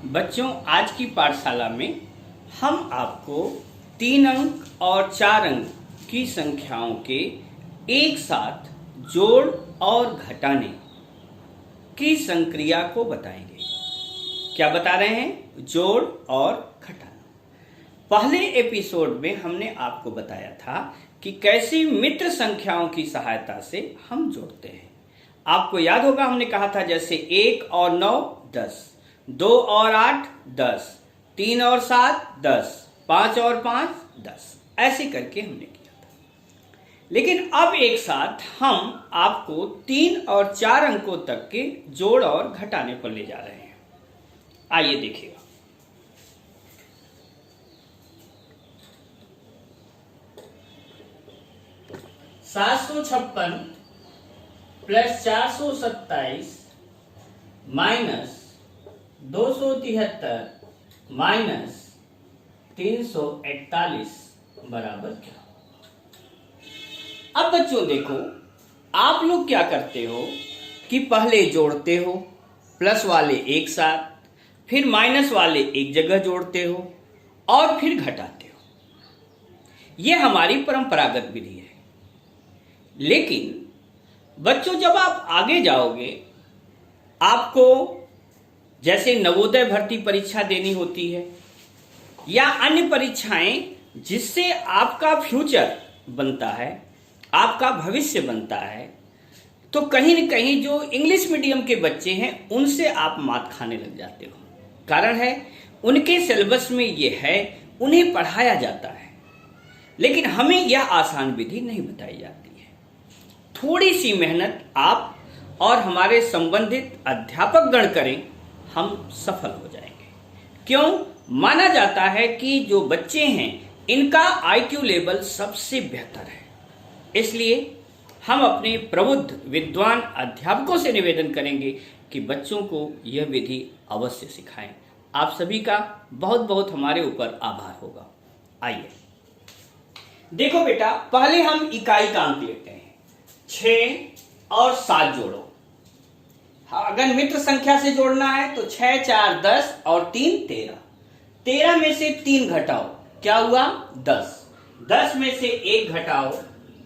बच्चों, आज की पाठशाला में हम आपको 3 अंक और 4 अंक की संख्याओं के एक साथ जोड़ और घटाने की संक्रिया को बताएंगे। क्या बता रहे हैं? जोड़ और घटाना। पहले एपिसोड में हमने आपको बताया था कि कैसे मित्र संख्याओं की सहायता से हम जोड़ते हैं। आपको याद होगा, हमने कहा था जैसे 1 और 9 10, 2 और 8 10, 3 और 7 10, 5 और 5 10, ऐसे करके हमने किया था। लेकिन अब एक साथ हम आपको 3 और 4 अंकों तक के जोड़ और घटाने पर ले जा रहे हैं। आइए देखिएगा। 756 प्लस 427 माइनस 273 माइनस 341 बराबर क्या? अब बच्चों देखो, आप लोग क्या करते हो कि पहले जोड़ते हो, प्लस वाले एक साथ, फिर माइनस वाले एक जगह जोड़ते हो और फिर घटाते हो। यह हमारी परंपरागत विधि है। लेकिन बच्चों, जब आप आगे जाओगे, आपको जैसे नवोदय भर्ती परीक्षा देनी होती है या अन्य परीक्षाएं जिससे आपका फ्यूचर बनता है, आपका भविष्य बनता है, तो कहीं न कहीं जो इंग्लिश मीडियम के बच्चे हैं उनसे आप मात खाने लग जाते हो। कारण है, उनके सिलेबस में ये है, उन्हें पढ़ाया जाता है, लेकिन हमें यह आसान विधि नहीं बताई जाती है। थोड़ी सी मेहनत आप और हमारे संबंधित अध्यापक गण करें, हम सफल हो जाएंगे। क्यों? माना जाता है कि जो बच्चे हैं इनका IQ लेवल सबसे बेहतर है। इसलिए हम अपने प्रबुद्ध विद्वान अध्यापकों से निवेदन करेंगे कि बच्चों को यह विधि अवश्य सिखाएं। आप सभी का बहुत बहुत हमारे ऊपर आभार होगा। आइए देखो बेटा, पहले हम इकाई का अंक लेते हैं। 6 और 7 जोड़ो। अगर मित्र संख्या से जोड़ना है तो 6 4 10 और 3 13। 13 में से 3 घटाओ, क्या हुआ? 10। 10 में से 1 घटाओ,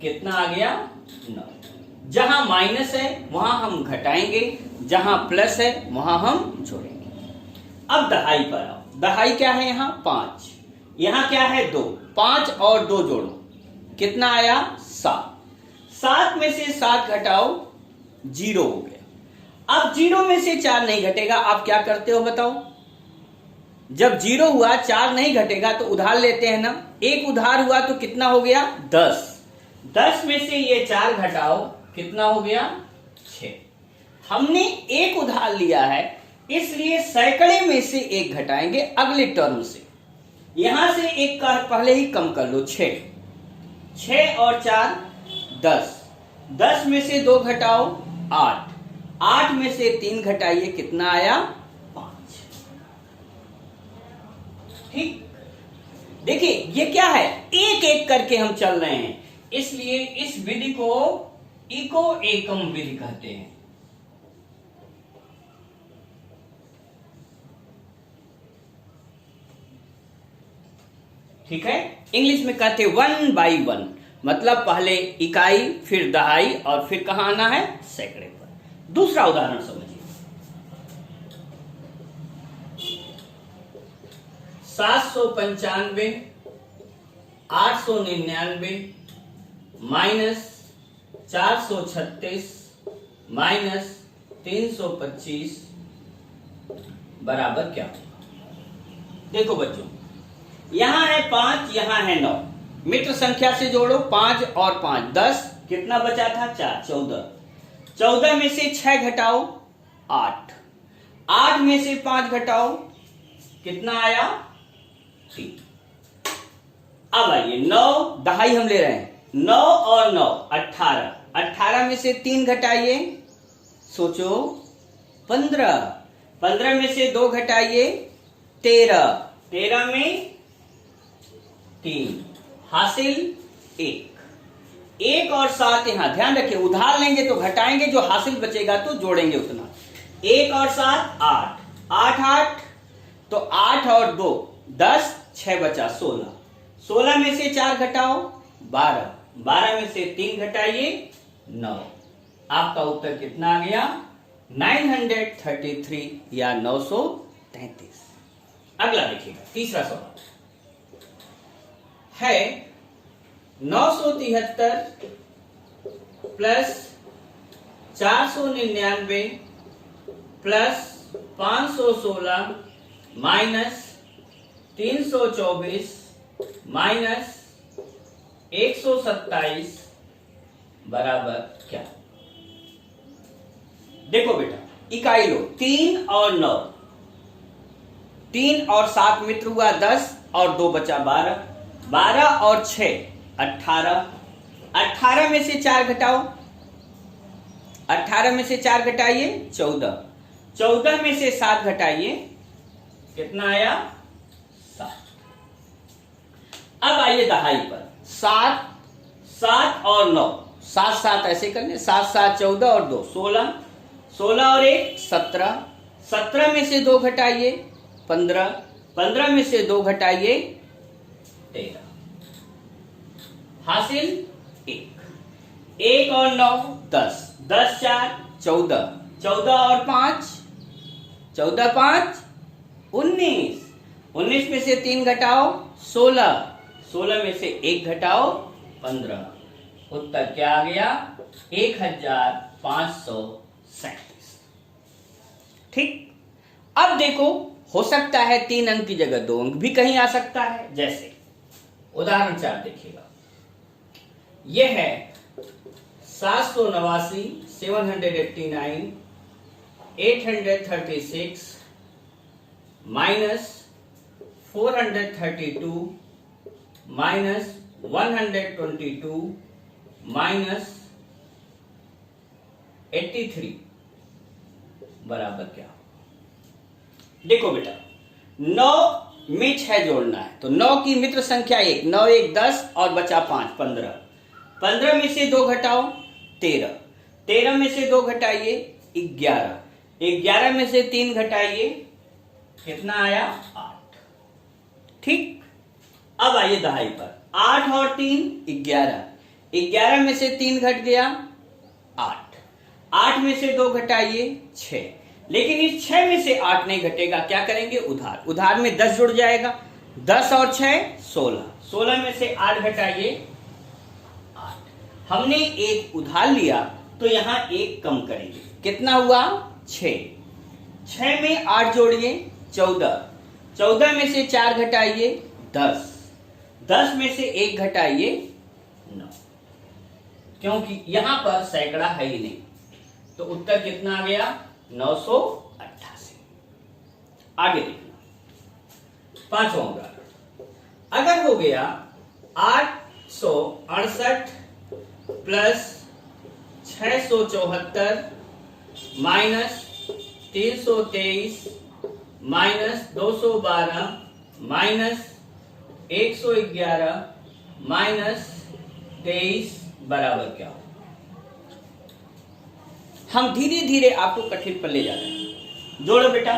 कितना आ गया? 9। जहां माइनस है वहां हम घटाएंगे, जहां प्लस है वहां हम जोड़ेंगे। अब दहाई पर आओ। दहाई क्या है? यहाँ 5, यहाँ क्या है? 2। 5 और 2 जोड़ो, कितना आया? 7। 7 में से 7 घटाओ, 0 हो गया। अब 0 में से 4 नहीं घटेगा। आप क्या करते हो बताओ? जब 0 हुआ, 4 नहीं घटेगा तो उधार लेते हैं ना। एक उधार हुआ तो कितना हो गया? 10। 10 में से ये 4 घटाओ, कितना हो गया? 6। हमने एक उधार लिया है, इसलिए सैकड़े में से एक घटाएंगे अगले टर्म से। यहां से एक का पहले ही कम कर लो, 6। 6 और 4 10। 10 में से 2 घटाओ, 8। 8 में से 3 घटाइए, कितना आया? 5। ठीक। देखिए, ये क्या है? एक एक करके हम चल रहे हैं, इसलिए इस विधि को इको एकम विधि कहते हैं। ठीक है। इंग्लिश में कहते हैं 1 by 1, मतलब पहले इकाई, फिर दहाई और फिर कहां आना है? सैकड़े पर। दूसरा उदाहरण समझिए। 795 899 माइनस 436 माइनस 325 बराबर क्या? देखो बच्चों, यहां है 5, यहां है 9। मित्र संख्या से जोड़ो, 5 और 5 10, कितना बचा था? 4 14। 14 में से 6 घटाओ, 8। 8 में से 5 घटाओ, कितना आया? 3। अब आइए 9, दहाई हम ले रहे हैं। 9 और 9 18। 18 में से 3 घटाइए, सोचो, 15। 15 में से 2 घटाइए, 13। 13 में 3, हासिल 1। 1 और 7 यहां ध्यान रखिए, उधार लेंगे तो घटाएंगे, जो हासिल बचेगा तो जोड़ेंगे उतना। 1 और 7 8, 8 8 तो 8 और 2 10, 6 बचा 16, 16 में से 4 घटाओ 12, 12 में से 3 घटाइए 9। आपका उत्तर कितना आ गया? 933 या 933। अगला देखिएगा, तीसरा सवाल है 973 प्लस 499 प्लस 516 माइनस 324 माइनस 127 बराबर क्या? देखो बेटा, इकाई लो, 3 और 9, 3 और 7 मित्र हुआ 10 और 2 बचा 12, 12 और 6 18, 18 में से 4 घटाओ, 18 में से 4 घटाइए 14, 14 में से 7 घटाइए, कितना आया? 7। अब आइए दहाई पर, 7, 7 और 9, 7 7 ऐसे कर ले, 7 7 14 और 2 16, 16 और 1 17, 17 में से 2 घटाइए 15, 15 में से 2 घटाइए 13, हासिल 1, 1 और 9 10, 10 4 14, 14 और 5 14 5 19, 19 में से 3 घटाओ 16, 16 में से 1 घटाओ 15, उत्तर क्या आ गया? 1537। ठीक। अब देखो, हो सकता है 3 अंक की जगह 2 अंक भी कहीं आ सकता है। जैसे उदाहरण 4 देखिएगा, यह है 789 789 836 माइनस 432 माइनस 122 माइनस 83 बराबर क्या? देखो बेटा, 9 में 6 जोड़ना है, तो 9 की मित्र संख्या 1, 9 1 10 और बचा 5 15, 15 में से 2 घटाओ 13, 13 में से 2 घटाइए 11, 11 में से 3 घटाइए, कितना आया? 8। ठीक। अब आइए दहाई पर, 8 और 3 11, 11 में से 3 घट गया 8, 8 में से 2 घटाइए 6, लेकिन इस 6 में से 8 नहीं घटेगा, क्या करेंगे? उधार, उधार में 10 जुड़ जाएगा, 10 और 6 16, 16 में से 8 घटाइए 8। हमने एक उधार लिया तो यहां एक कम करेंगे, कितना हुआ? 6, 6 में 8 जोड़िए 14, 14 में से 4 घटाइए 10, 10 में से 1 घटाइए 9, क्योंकि यहां पर सैकड़ा है ही नहीं, तो उत्तर कितना आ गया? 988। आगे देखना, पांचवा उदाहरण, अगर हो गया 868 plus 674 minus 323 minus 212 minus 111 minus 23 बराबर क्या हो? हम धीरे धीरे आपको कठिन पर ले जा रहे हैं। जोड़ो बेटा,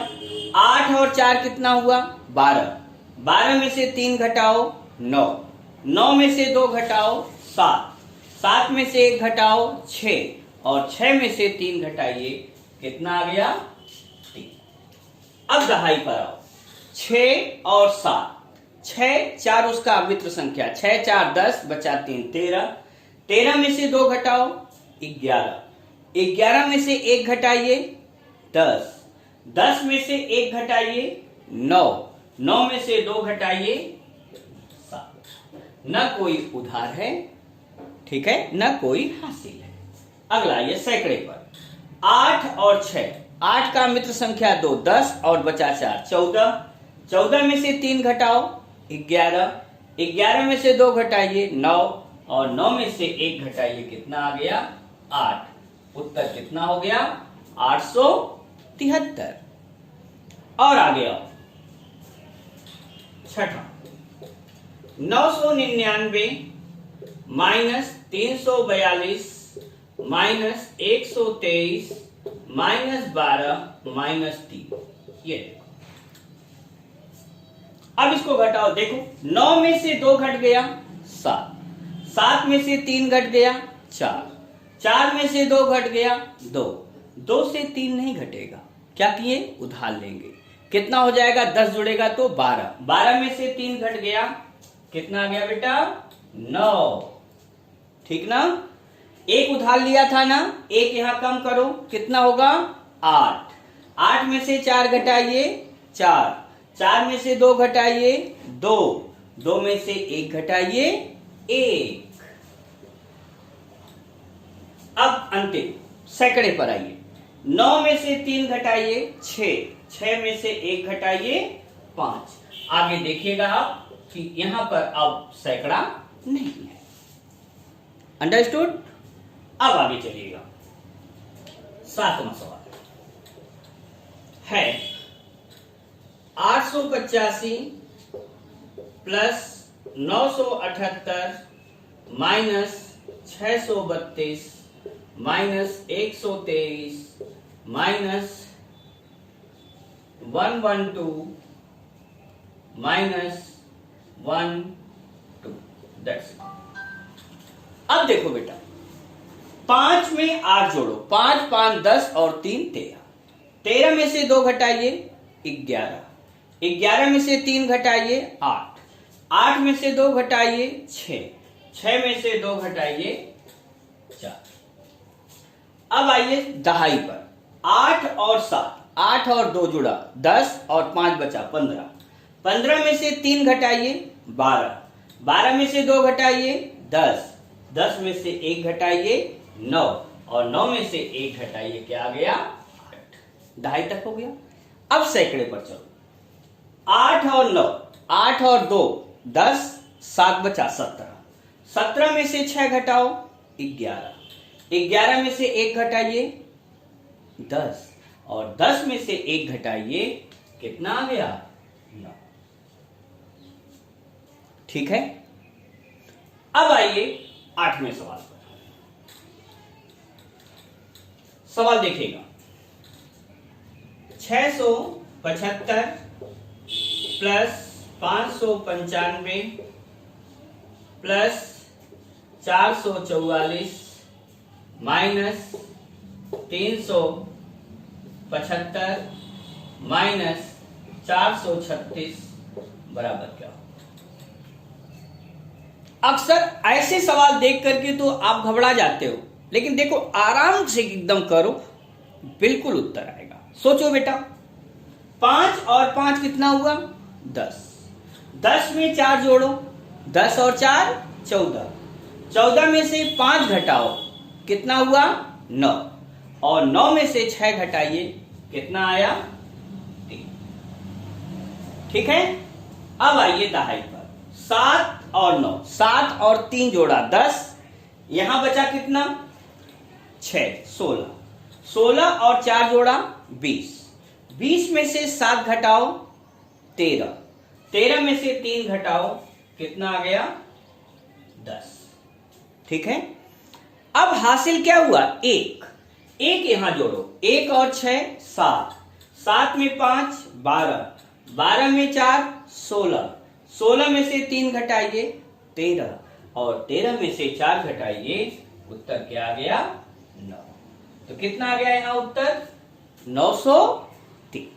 8 और 4 कितना हुआ? 12, 12 में से 3 घटाओ 9, 9 में से 2 घटाओ 7, 7 में से 1 घटाओ 6 और 6 में से 3 घटाइए, कितना आ गया? 3। अब दहाई पर आओ, 6 और 7, 6 4 उसका मित्र संख्या, 6 4 10 बचा 3 13, 13 में से 2 घटाओ 11, 11 में से 1 घटाइए 10, 10 में से 1 घटाइए 9, 9 में से 2 घटाइए 7। न कोई उधार है, ठीक है, न कोई हासिल है। अगला ये सैकड़े पर, 8 और 6, 8 का मित्र संख्या 2 10 और बचा 4 14, 14 में से 3 घटाओ 11, 11 में से 2 घटाइए 9 और 9 में से 1 घटाइए, कितना आ गया? 8। उत्तर कितना हो गया? 873। और आगे आओ, छठा, 999 माइनस 342 माइनस 123 माइनस 12 माइनस 3। ये देखो, अब इसको घटाओ, देखो 9 में से 2 घट गया 7, 7 में से 3 घट गया 4, 4 में से 2 घट गया 2, 2 से 3 नहीं घटेगा, क्या किए, उधार लेंगे। कितना हो जाएगा, 10 जुड़ेगा तो 12, 12 में से 3 घट गया, कितना आ गया बेटा, 9। ठीक ना, एक उधार लिया था ना, एक यहां कम करो, कितना होगा, 8, 8 में से 4 घटाइए 4, 4 में से 2 घटाइए 2, 2 में से 1 घटाइए 1। अब अंतिम सैकड़े पर आइए, 9 में से 3 घटाइए 6, 6 में से 1 घटाइए 5। आगे देखिएगा आप कि यहां पर अब सैकड़ा नहीं है। अंडरस्टूड। अब आगे चलिएगा, 7वां सवाल है 885 plus 978 minus 632 minus 123 minus 112 minus 12। That's it. अब देखो बेटा, 5 में 8 जोड़ो, 5 5 10 और 3 13, 13 में से 2 घटाइए 11, 11 में से 3 घटाइए 8, 8 में से 2 घटाइए 6, 6 में से 2 घटाइए 4। अब आइए दहाई पर, 8 और 7, 8 और 2 जुड़ा 10 और 5 बचा 15, 15 में से 3 घटाइए 12, 12 में से 2 घटाइए 10, 10 में से 1 घटाइए 9 और 9 में से 1 घटाइए, क्या आ गया, 8। दहाई तक हो गया। अब सैकड़े पर चलो, 8 और 9, 8 और 2 10, 7 बचा 17, 17 में से 6 घटाओ 11, 11 में से 1 घटाइए 10 और 10 में से 1 घटाइए, कितना आ गया, 9। ठीक है। अब आइए 8वें सवाल पर। सवाल देखिएगा, 675 प्लस 595 प्लस 444 माइनस 375 माइनस 436 बराबर क्या हो। अक्सर ऐसे सवाल देख करके तो आप घबरा जाते हो, लेकिन देखो आराम से एकदम करो, बिल्कुल उत्तर आएगा। सोचो बेटा, 5 और 5 कितना हुआ, 10, 10 में 4 जोड़ो, 10 और 4 14, 14 में से 5 घटाओ, कितना हुआ, 9 और 9 में से 6 घटाइए, कितना आया, 3। ठीक है। अब आइए दहाई पर, 7 और 9, 7 और 3 जोड़ा 10, यहां बचा कितना, 6, 16, 16 और 4 जोड़ा 20, 20 में से 7 घटाओ 13, 13 में से 3 घटाओ, कितना आ गया, 10। ठीक है। अब हासिल क्या हुआ, 1, 1 यहां जोड़ो, 1 और 6 7, 7 में 5 12, 12 में 4 16, 16 में से 3 घटाइए 13 और 13 में से 4 घटाइए, उत्तर क्या आ गया, 9। तो कितना आ गया यहां उत्तर, 903।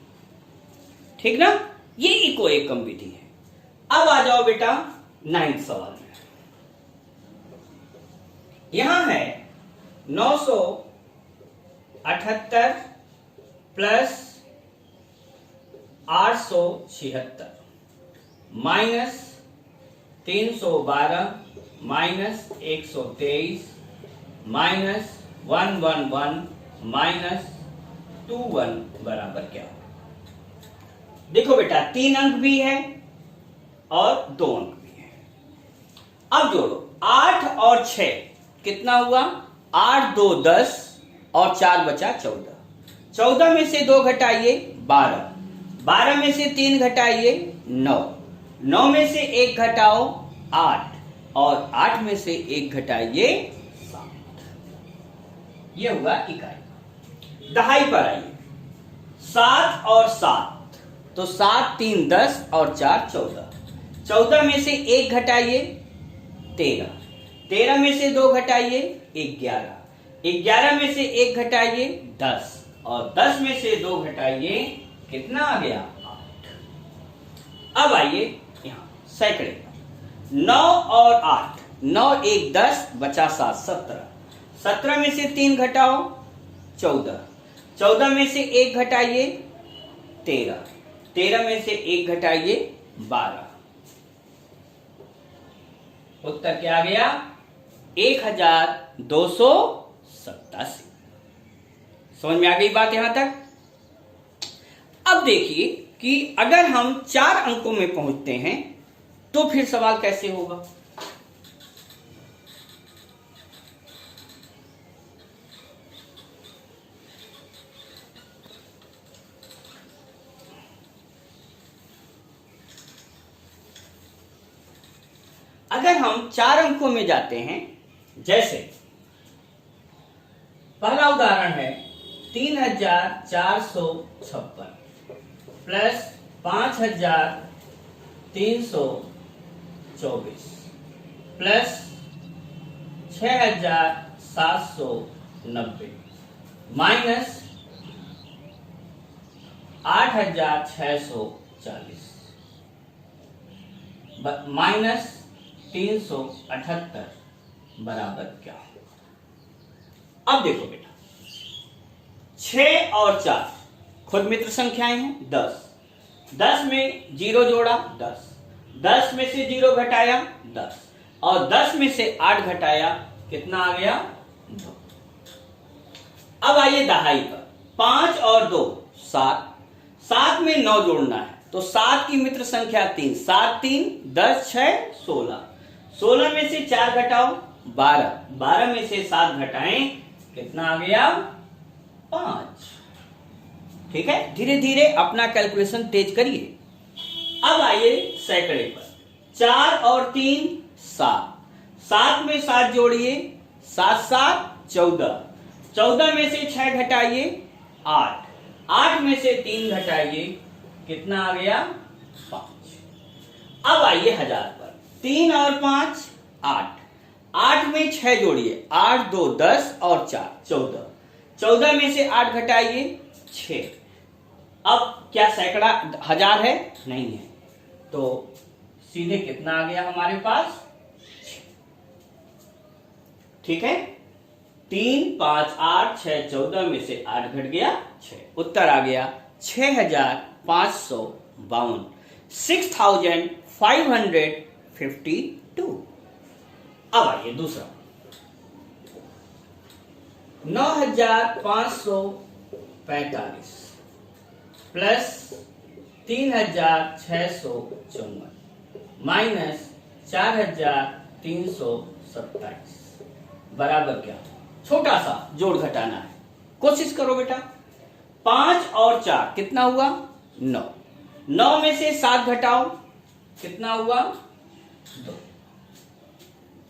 ठीक ना, ये इको एकम विधि है। अब आ जाओ बेटा 9th सवाल में। यहां है 978 plus 876 minus 312 minus 123 minus 111 minus 21 बराबर क्या हो। देखो बेटा, 3 अंक भी है और 2 अंक भी है। अब जोड़ो, 8 और 6 कितना हुआ, 8 2 10 और 4 बचा 14, 14 में से 2 घटाइए 12, 12 में से 3 घटाइए 9, 9 में से 1 घटाओ 8 और 8 में से 1 घटाइए 7। यह हुआ इकाई। दहाई पर आइए, 7 और 7, तो 7 3 10 और 4 14। 14 में से 1 घटाइए 13। 13 में से 2 घटाइए 11। 11 में से 1 घटाइए 10 और 10 में से 2 घटाइए कितना आ गया 8। अब आइए यहां सैकड़े 9 और 8, 9 1 10 बचा 7 17। 17 में से 3 घटाओ 14। 14 में से 1 घटाइए 13। 13 में से 1 घटाइए 12। उत्तर क्या आ गया 1287। समझ में आ गई बात यहां तक। अब देखिए कि अगर हम 4 अंकों में पहुंचते हैं तो फिर सवाल कैसे होगा। अगर हम 4 अंकों में जाते हैं, जैसे पहला उदाहरण है 3456 प्लस 5324 प्लस 6790 माइनस 8640 माइनस 378 बराबर क्या। अब देखो बेटा 6 और 4 खुद मित्र संख्याएं हैं। 10 में 0 जोड़ा 10, 10 में से 0 घटाया 10 और 10 में से 8 घटाया कितना आ गया 2। अब आइए दहाई पर 5 और 2 7, 7 में 9 जोड़ना है तो 7 की मित्र संख्या 3, 7 3 10 6 16। 16 में से 4 घटाओ 12, 12 में से 7 घटाएं कितना आ गया 5। ठीक है, धीरे धीरे अपना कैलकुलेशन तेज करिए। अब आइए सैकड़े पर 4 और 3 7, 7 में 7 जोड़िए 7 7 14, 14 में से 6 घटाइए 8, 8 में से 3 घटाइए कितना आ गया 5। अब आइए 1000 पर 3 और 5 8, 8 में 6 जोड़िए 8 2 10 और 4 14, 14 में से 8 घटाइए 6। अब क्या सैकड़ा 1000 है? नहीं है, तो सीधे कितना आ गया हमारे पास 6। ठीक है, 3 5 8 6 14 में से 8 घट गया 6। उत्तर आ गया 6552, 6552। अब आइए दूसरा 9545 प्लस 3654 माइनस 4327 बराबर क्या। छोटा सा जोड़ घटाना है, कोशिश करो बेटा। 5 और 4 कितना हुआ 9, 9 में से 7 घटाओ कितना हुआ 2।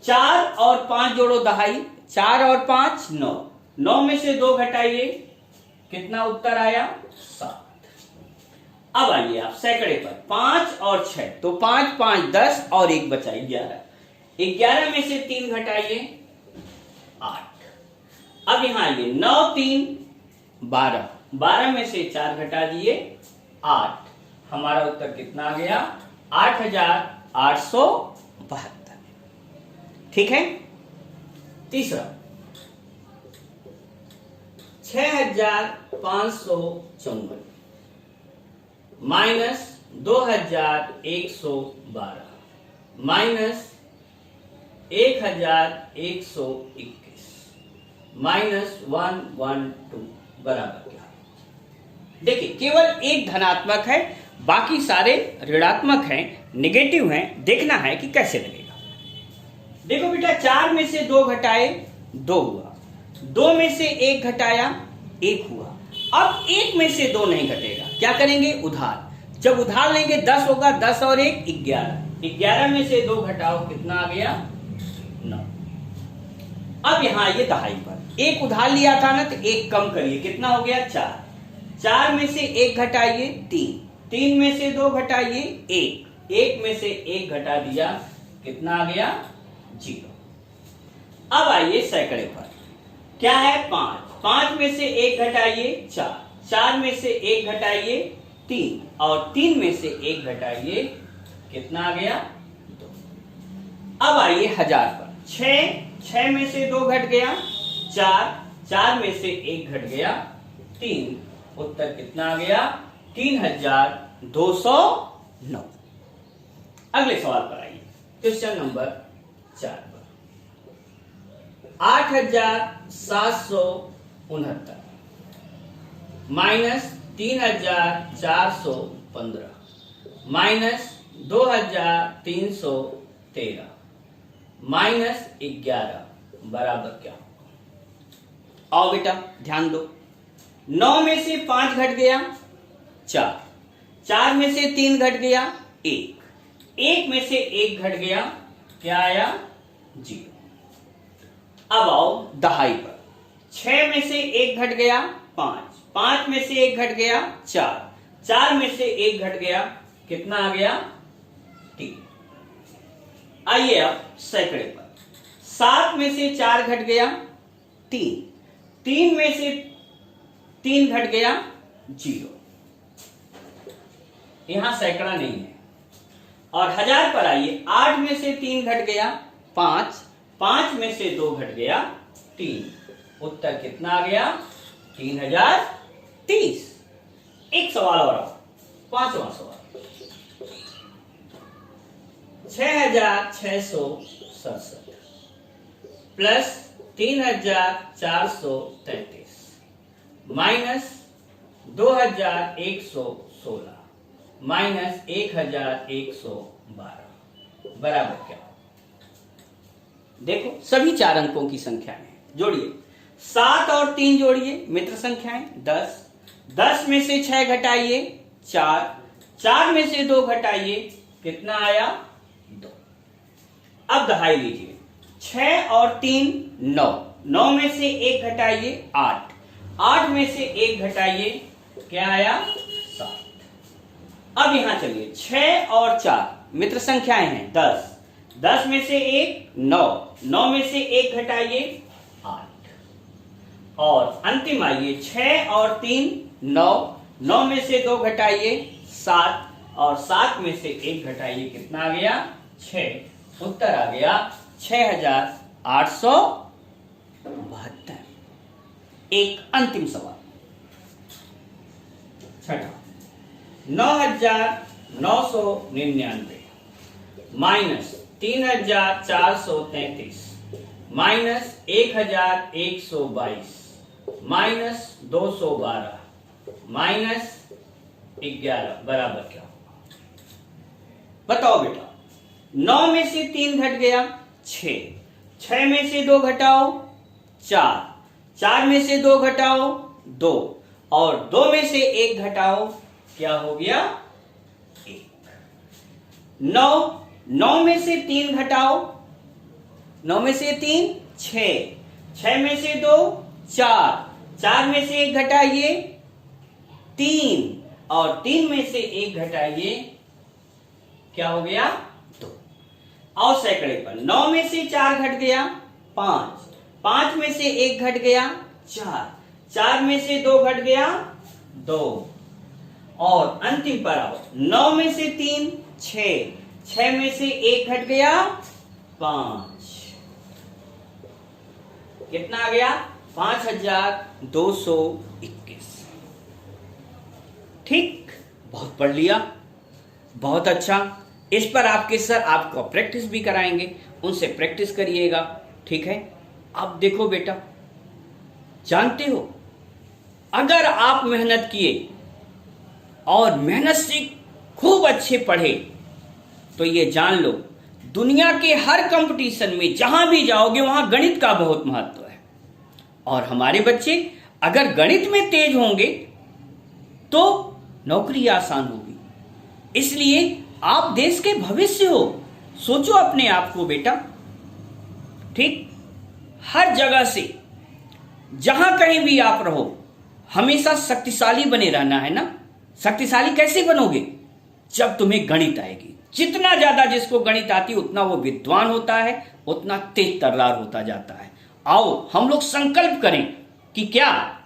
4 और 5 जोड़ो दहाई, 4 और 5 9, 9 में से 2 घटाइए कितना उत्तर आया 7। अब आइए आप सैकड़े पर 5 और 6 तो 5 5 10 और 1 बचा 11, 11 में से 3 घटाइए 8। अब यहां आइए 9 3 12, 12 में से 4 घटा दिए 8। हमारा उत्तर कितना आ गया 8872। ठीक है, तीसरा 6554 माइनस 2112 माइनस 1121 माइनस 112 बराबर क्या। देखिए केवल एक धनात्मक है, बाकी सारे ऋणात्मक हैं, नेगेटिव हैं। देखना है कि कैसे लगेगा। देखो बेटा 4 में से 2 घटाए 2 हुआ, 2 में से 1 घटाया 1 हुआ। अब 1 में से 2 नहीं घटेगा, क्या करेंगे उधार। जब उधार लेंगे 10 होगा, 10 और 1 11, 11 में से 2 घटाओ कितना आ गया 9। अब यहां आइए दहाई पर, 1 उधार लिया था ना तो 1 कम करिए कितना हो गया 4, 4 में से 1 घटाइए 3, 3 में से 2 घटाइए 1, 1 में से 1 घटा दिया, कितना आ गया 0। अब आइए सैकड़े पर, क्या है 5, 5 में से 1 घटाइए 4, 4 में से 1 घटाइए 3 और 3 में से 1 घटाइए, कितना आ गया 2। अब आइए 1000 पर, 6, 6 में से 2 घट गया 4, 4 में से 1 घट गया 3, उत्तर कितना आ गया 3209। अगले सवाल पर आइए, क्वेश्चन नंबर 4 पर, 8769 माइनस 3415 माइनस 2313 माइनस 11 बराबर क्या होगा? आओ बेटा ध्यान दो, 9 में से 5 घट गया 4, 4 में से 3 घट गया 1, 1 में से 1 घट गया, क्या आया 0। अब आओ दहाई पर, 6 में से 1 घट गया 5, 5 में से 1 घट गया 4, 4 में से 1 घट गया, कितना आ गया 3। आइए अब सैकड़े पर, 7 में से 4 घट गया 3, 3 में से 3 घट गया 0, यहां सैकड़ा नहीं है। और 1000 पर आइए, 8 में से 3 घट गया 5, 5 में से 2 घट गया 3, उत्तर कितना आ गया 3030। एक सवाल और आओ, 5वां सवाल, 6667 प्लस 3433 माइनस 2116 माइनस 1112 बराबर क्या? देखो सभी 4 अंकों की संख्याएं हैं, जोड़िए, 7 और 3 जोड़िए, मित्र संख्याएं 10, 10 में से 6 घटाइए 4, 4 में से 2 घटाइए, कितना आया 2। अब दहाई लीजिए, 6 और 3 9, 9 में से 1 घटाइए 8, 8 में से 1 घटाइए, क्या आया 7। अब यहां चलिए, 6 और 4 मित्र संख्याएं हैं 10, 10 में से 1 9, 9 में से 1 घटाइए 8 और अंतिम आइए, 6 और 3 9, 9 में से 2 घटाइए 7 और 7 में से 1 घटाइए, कितना आ गया 6, उत्तर आ गया 6872। एक अंतिम सवाल, छठा, 9999 माइनस 3433 माइनस 1122 माइनस 212 माइनस 11 बराबर क्या होगा? बताओ बेटा, 9 में से 3 घट गया 6, 6 में से 2 घटाओ 4, 4 में से 2 घटाओ 2 और 2 में से 1 घटाओ, क्या हो गया 1। 9 में से 3 घटाओ, 9 में से 3 6, 6 में से 2 4, 4 में से 1 घटाइए 3 और 3 में से 1 घटाइए, क्या हो गया 2। और सैकड़े पर, 9 में से 4 घट गया 5, 5 में से 1 घट गया 4, 4 में से 2 घट गया 2 और अंतिम पर आओ, 9 में से 3 6, 6 में से 1 घट गया 5, कितना आ गया 5221। ठीक, बहुत पढ़ लिया, बहुत अच्छा। इस पर आपके सर आपको प्रैक्टिस भी कराएंगे, उनसे प्रैक्टिस करिएगा, ठीक है। अब देखो बेटा, जानते हो अगर आप मेहनत किए और मेहनत से खूब अच्छे पढ़े तो ये जान लो दुनिया के हर कंपटीशन में जहां भी जाओगे वहां गणित का बहुत महत्व है। और हमारे बच्चे अगर गणित में तेज होंगे तो नौकरी आसान होगी। इसलिए आप देश के भविष्य हो, सोचो अपने आप को बेटा, ठीक। हर जगह से जहां कहीं भी आप रहो हमेशा शक्तिशाली बने रहना है ना, शक्तिशाली कैसे बनोगे? जब तुम्हें गणित आएगी। जितना ज्यादा जिसको गणित आती उतना वो विद्वान होता है, उतना तेज तर्रार होता जाता है। आओ हम लोग संकल्प करें कि क्या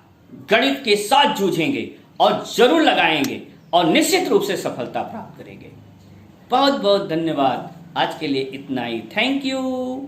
गणित के साथ जूझेंगे और जरूर लगाएंगे और निश्चित रूप से सफलता प्राप्त करेंगे। बहुत बहुत धन्यवाद। आज के लिए इतना ही। Thank you.